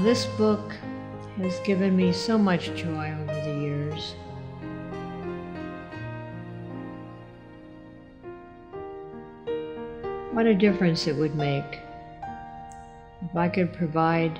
This book has given me so much joy over the years. What a difference it would make if I could provide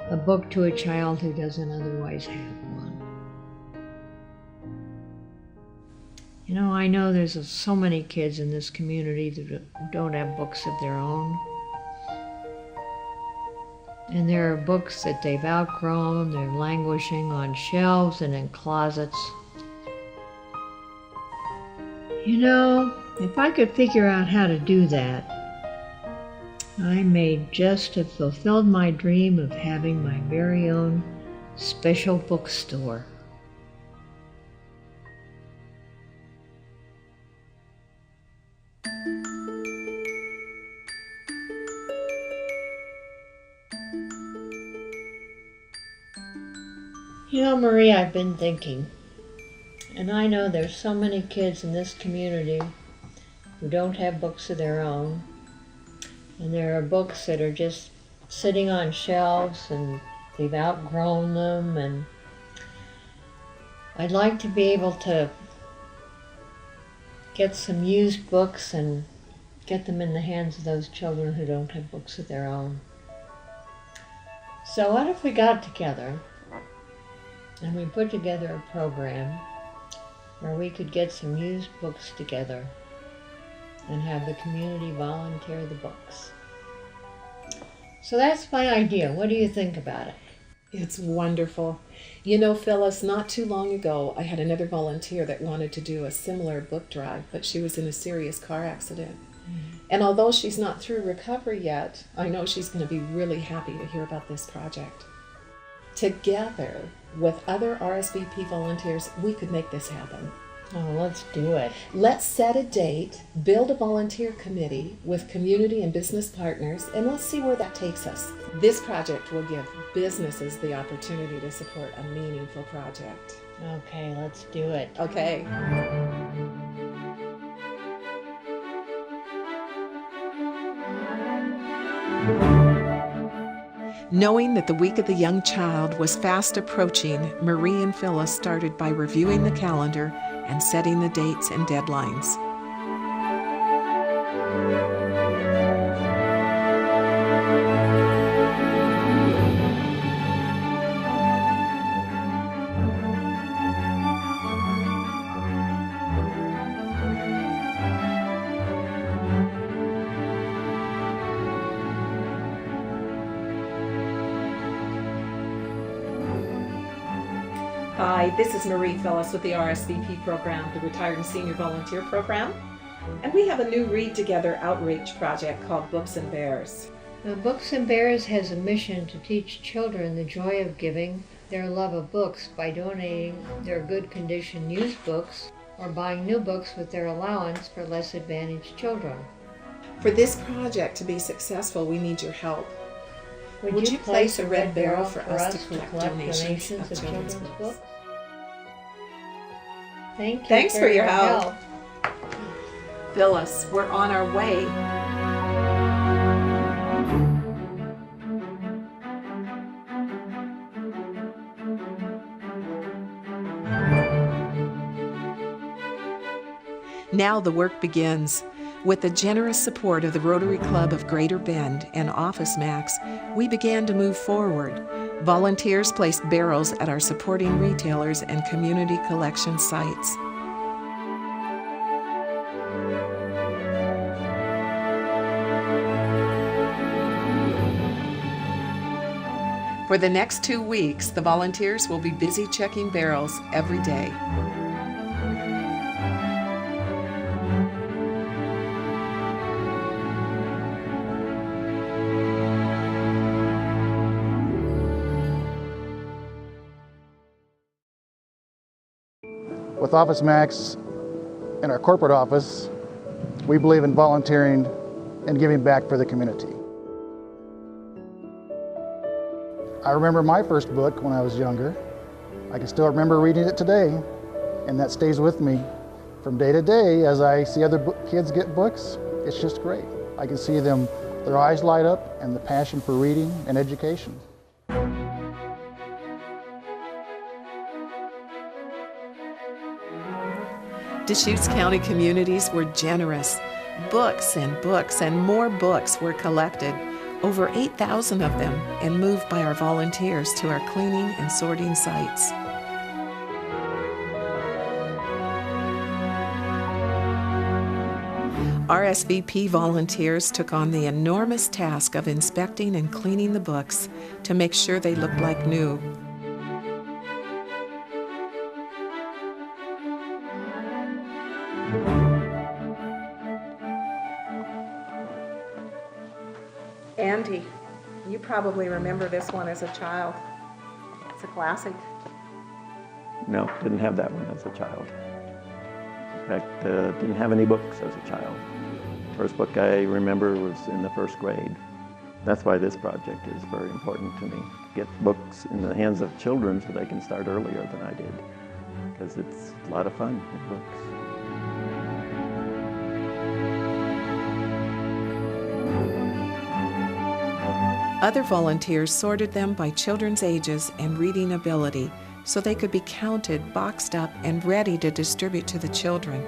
a book to a child who doesn't otherwise have one. You know, I know there's so many kids in this community that don't have books of their own. And there are books that they've outgrown, they're languishing on shelves and in closets. You know, if I could figure out how to do that, I may just have fulfilled my dream of having my very own special bookstore. You know, Marie, I've been thinking, and I know there's so many kids in this community who don't have books of their own, and there are books that are just sitting on shelves and they've outgrown them, and I'd like to be able to get some used books and get them in the hands of those children who don't have books of their own. So what if we got together and we put together a program where we could get some used books together and have the community volunteer the books? So that's my idea. What do you think about it? It's wonderful. You know, Phyllis, not too long ago, I had another volunteer that wanted to do a similar book drive, but she was in a serious car accident. Mm-hmm. And although she's not through recovery yet, I know she's going to be really happy to hear about this project. Together with other RSVP volunteers, we could make this happen. Oh, let's do it. Let's set a date, build a volunteer committee with community and business partners, and let's see where that takes us. This project will give businesses the opportunity to support a meaningful project. Okay, let's do it. Okay. Knowing that the Week of the Young Child was fast approaching, Marie and Phyllis started by reviewing the calendar and setting the dates and deadlines. Hi, this is Marie Phillis with the RSVP program, the Retired and Senior Volunteer Program. And we have a new Read Together outreach project called Books&Bears. Now, Books&Bears has a mission to teach children the joy of giving their love of books by donating their good condition used books or buying new books with their allowance for less advantaged children. For this project to be successful, we need your help. Would you place a red barrel for us to collect donations of children's books? Thank you. Thanks for your help. Phyllis, we're on our way. Now the work begins. With the generous support of the Rotary Club of Greater Bend and Office Max, we began to move forward. Volunteers placed barrels at our supporting retailers and community collection sites. For the next 2 weeks, the volunteers will be busy checking barrels every day. With Office Max and our corporate office, we believe in volunteering and giving back for the community. I remember my first book when I was younger. I can still remember reading it today, and that stays with me from day to day as I see other kids get books. It's just great. I can see them, their eyes light up, and the passion for reading and education. Deschutes County communities were generous. Books and more books were collected, over 8,000 of them, and moved by our volunteers to our cleaning and sorting sites. RSVP volunteers took on the enormous task of inspecting and cleaning the books to make sure they looked like new. Andy, you probably remember this one as a child. It's a classic. No, didn't have that one as a child. In fact, didn't have any books as a child. First book I remember was in the first grade. That's why this project is very important to me. Get books in the hands of children so they can start earlier than I did, because it's a lot of fun with books. Other volunteers sorted them by children's ages and reading ability, so they could be counted, boxed up, and ready to distribute to the children.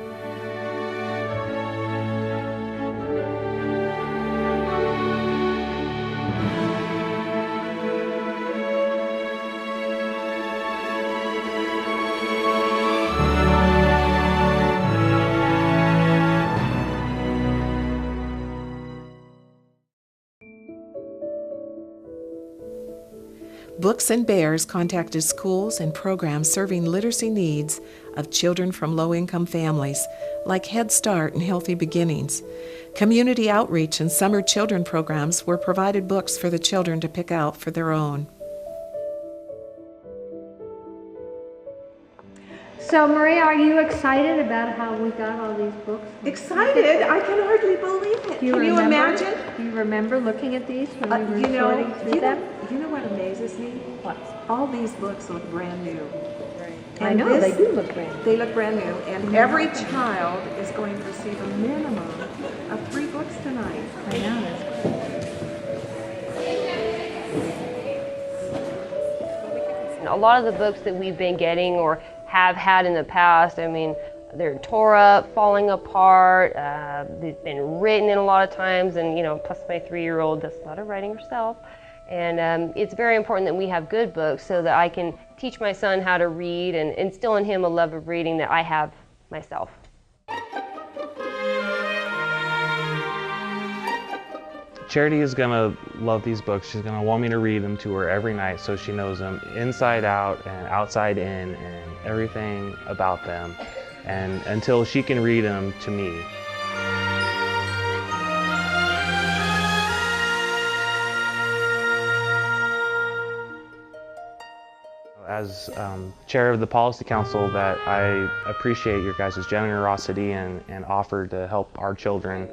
Books and Bears contacted schools and programs serving literacy needs of children from low-income families, like Head Start and Healthy Beginnings. Community outreach and summer children programs were provided books for the children to pick out for their own. So, Marie, are you excited about how we got all these books? Excited? I can hardly believe it. Can you imagine? Do you remember looking at these when we were sorting through them? You know what amazes me? What? All these books look brand new. Right. And I know, they do look brand new. They look brand new, and every child is going to receive a minimum of 3 books tonight. I know, that's cool. A lot of the books that we've been getting or have had in the past, I mean, they're tore up, falling apart, they've been written in a lot of times, and plus my 3-year-old does a lot of writing herself. And it's very important that we have good books so that I can teach my son how to read and instill in him a love of reading that I have myself. Charity is going to love these books. She's going to want me to read them to her every night so she knows them inside out and outside in and everything about them, and until she can read them to me. As chair of the Policy Council, that I appreciate your guys' generosity and offer to help our children.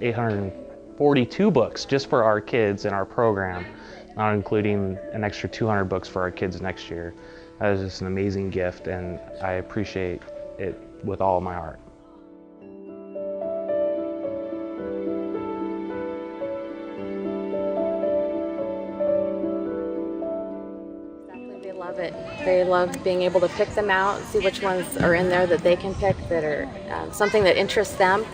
842 books just for our kids in our program, not including an extra 200 books for our kids next year. That is just an amazing gift, and I appreciate it with all of my heart. They love it. They love being able to pick them out, see which ones are in there that they can pick that are something that interests them.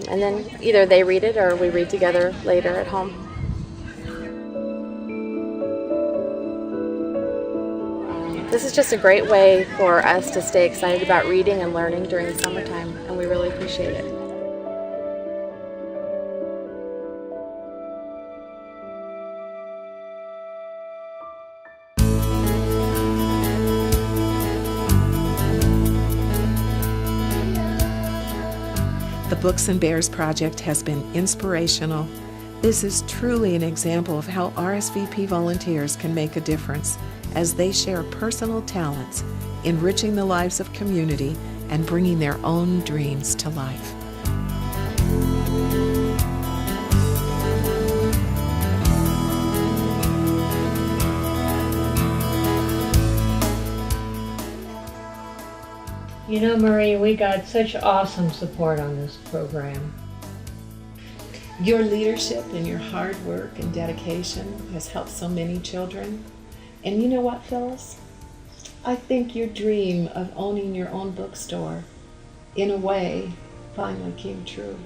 And then either they read it or we read together later at home. This is just a great way for us to stay excited about reading and learning during the summertime, and we really appreciate it. The Books and Bears project has been inspirational. This is truly an example of how RSVP volunteers can make a difference as they share personal talents, enriching the lives of community and bringing their own dreams to life. You know, Marie, we got such awesome support on this program. Your leadership and your hard work and dedication has helped so many children. And you know what, Phyllis? I think your dream of owning your own bookstore, in a way, finally came true.